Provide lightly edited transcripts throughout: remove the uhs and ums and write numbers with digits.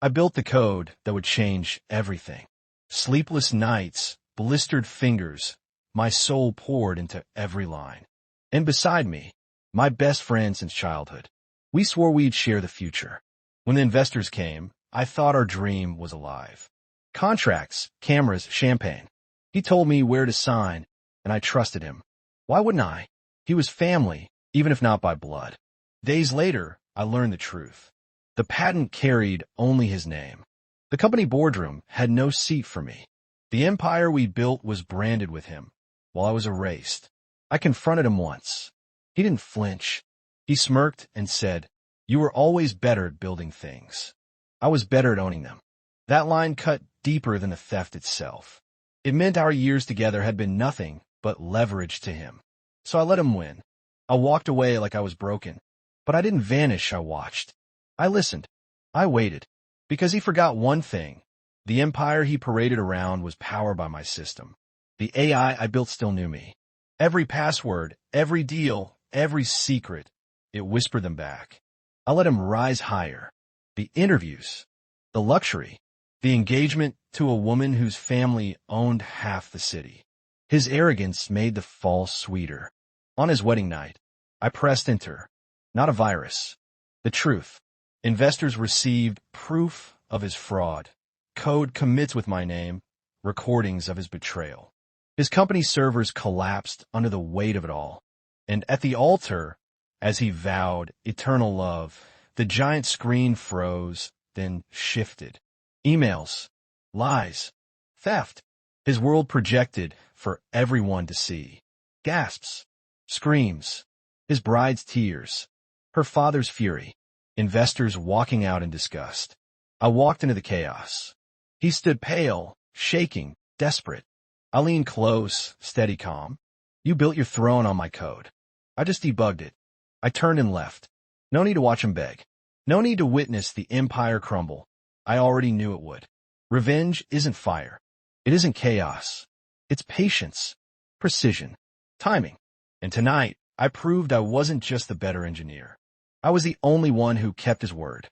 I built the code that would change everything. Sleepless nights, blistered fingers, my soul poured into every line. And beside me, my best friend since childhood. We swore we'd share the future. When the investors came, I thought our dream was alive. Contracts, cameras, champagne. He told me where to sign, and I trusted him. Why wouldn't I? He was family, even if not by blood. Days later, I learned the truth. The patent carried only his name. The company boardroom had no seat for me. The empire we built was branded with him, while I was erased. I confronted him once. He didn't flinch. He smirked and said, "You were always better at building things. I was better at owning them." That line cut deeper than the theft itself. It meant our years together had been nothing but leverage to him. So I let him win. I walked away like I was broken. But I didn't vanish, I watched. I listened. I waited. Because he forgot one thing. The empire he paraded around was powered by my system. The AI I built still knew me. Every password, every deal, every secret, it whispered them back. I let him rise higher. The interviews, the luxury, the engagement to a woman whose family owned half the city. His arrogance made the fall sweeter. On his wedding night, I pressed enter. Not a virus. The truth. Investors received proof of his fraud. Code commits with my name, recordings of his betrayal. His company's servers collapsed under the weight of it all. And at the altar, as he vowed eternal love, the giant screen froze, then shifted. Emails, lies, theft. His world projected for everyone to see. Gasps, screams, his bride's tears, her father's fury, investors walking out in disgust. I walked into the chaos. He stood pale, shaking, desperate. I leaned close, steady calm. "You built your throne on my code. I just debugged it." I turned and left. No need to watch him beg. No need to witness the empire crumble. I already knew it would. Revenge isn't fire. It isn't chaos. It's patience, precision, timing. And tonight, I proved I wasn't just the better engineer. I was the only one who kept his word.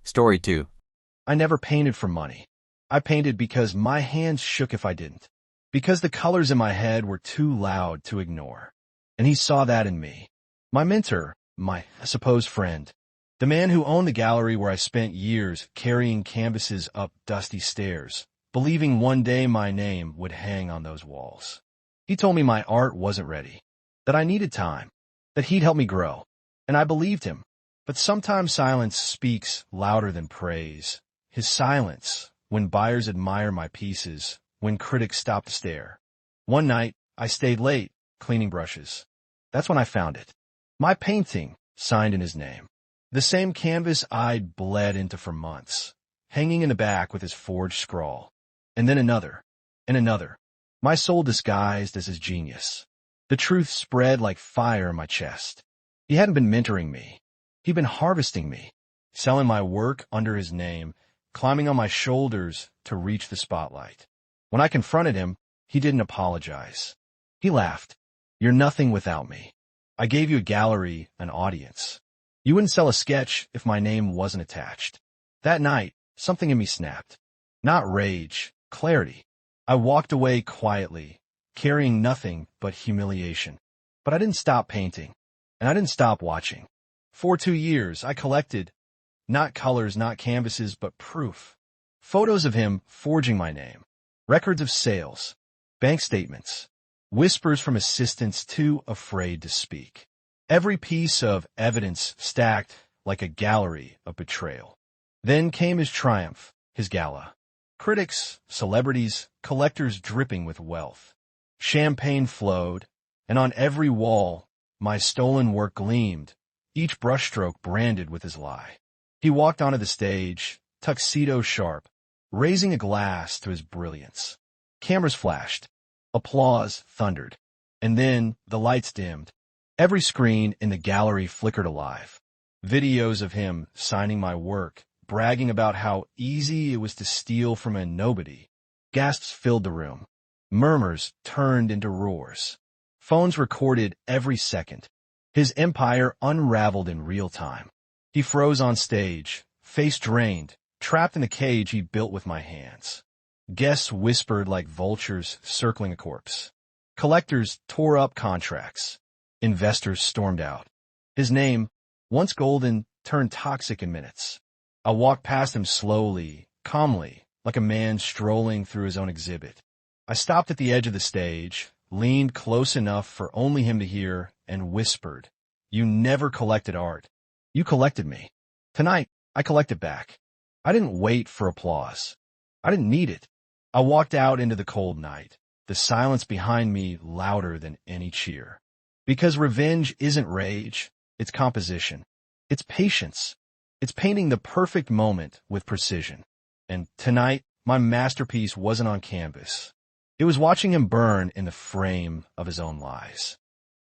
Story 2. I never painted for money. I painted because my hands shook if I didn't. Because the colors in my head were too loud to ignore. And he saw that in me. My mentor, my supposed friend. The man who owned the gallery where I spent years carrying canvases up dusty stairs, believing one day my name would hang on those walls. He told me my art wasn't ready, that I needed time, that he'd help me grow. And I believed him. But sometimes silence speaks louder than praise. His silence, when buyers admire my pieces, when critics stop to stare. One night, I stayed late, cleaning brushes. That's when I found it. My painting, signed in his name. The same canvas I'd bled into for months, hanging in the back with his forged scrawl. And then another, and another. My soul disguised as his genius. The truth spread like fire in my chest. He hadn't been mentoring me. He'd been harvesting me, selling my work under his name, climbing on my shoulders to reach the spotlight. When I confronted him, he didn't apologize. He laughed. "You're nothing without me. I gave you a gallery, an audience. You wouldn't sell a sketch if my name wasn't attached." That night, something in me snapped. Not rage, clarity. I walked away quietly, carrying nothing but humiliation. But I didn't stop painting, and I didn't stop watching. For 2 years, I collected, not colors, not canvases, but proof. Photos of him forging my name, records of sales, bank statements, whispers from assistants too afraid to speak. Every piece of evidence stacked like a gallery of betrayal. Then came his triumph, his gala. Critics, celebrities, collectors dripping with wealth. Champagne flowed, and on every wall, my stolen work gleamed, each brushstroke branded with his lie. He walked onto the stage, tuxedo sharp, raising a glass to his brilliance. Cameras flashed. Applause thundered. And then the lights dimmed. Every screen in the gallery flickered alive. Videos of him signing my work, bragging about how easy it was to steal from a nobody. Gasps filled the room. Murmurs turned into roars. Phones recorded every second. His empire unraveled in real time. He froze on stage, face drained, trapped in a cage he built with my hands. Guests whispered like vultures circling a corpse. Collectors tore up contracts. Investors stormed out. His name, once golden, turned toxic in minutes. I walked past him slowly, calmly, like a man strolling through his own exhibit. I stopped at the edge of the stage, leaned close enough for only him to hear, and whispered, "You never collected art. You collected me. Tonight, I collect it back." I didn't wait for applause. I didn't need it. I walked out into the cold night, the silence behind me louder than any cheer. Because revenge isn't rage, it's composition. It's patience. It's painting the perfect moment with precision. And tonight, my masterpiece wasn't on canvas. It was watching him burn in the frame of his own lies.